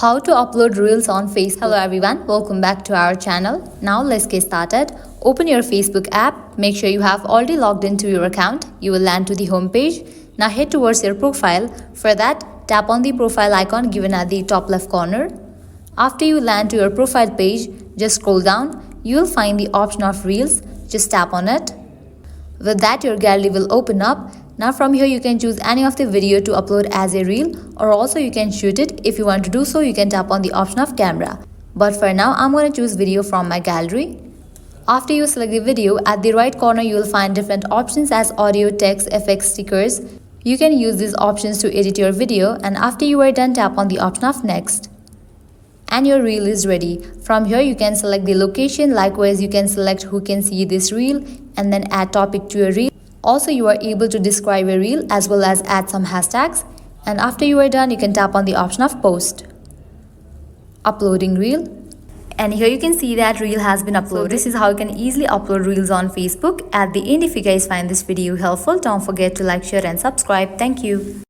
How to upload reels on Facebook. Hello everyone, welcome back to our channel. Now let's get started. Open your Facebook app. Make sure you have already logged into your account. You will land to the home page. Now head towards your profile. For that, tap on the profile icon given at the top left corner. After you land to your profile page, just scroll down. You will find the option of reels. Just tap on it. With that, your gallery will open up. Now from here you can choose any of the video to upload as a reel, or also you can shoot it. If you want to do so, you can tap on the option of camera. But for now, I'm going to choose video from my gallery. After you select the video, at the right corner you will find different options as audio, text, effects, stickers. You can use these options to edit your video, and after you are done, tap on the option of next. And your reel is ready. From here you can select the location. Likewise, you can select who can see this reel and then add topic to your reel. Also, you are able to describe a reel as well as add some hashtags. And after you are done, you can tap on the option of post. Uploading reel. And here you can see that reel has been uploaded. So this is how you can easily upload reels on Facebook. At the end, if you guys find this video helpful, don't forget to like, share and subscribe. Thank you.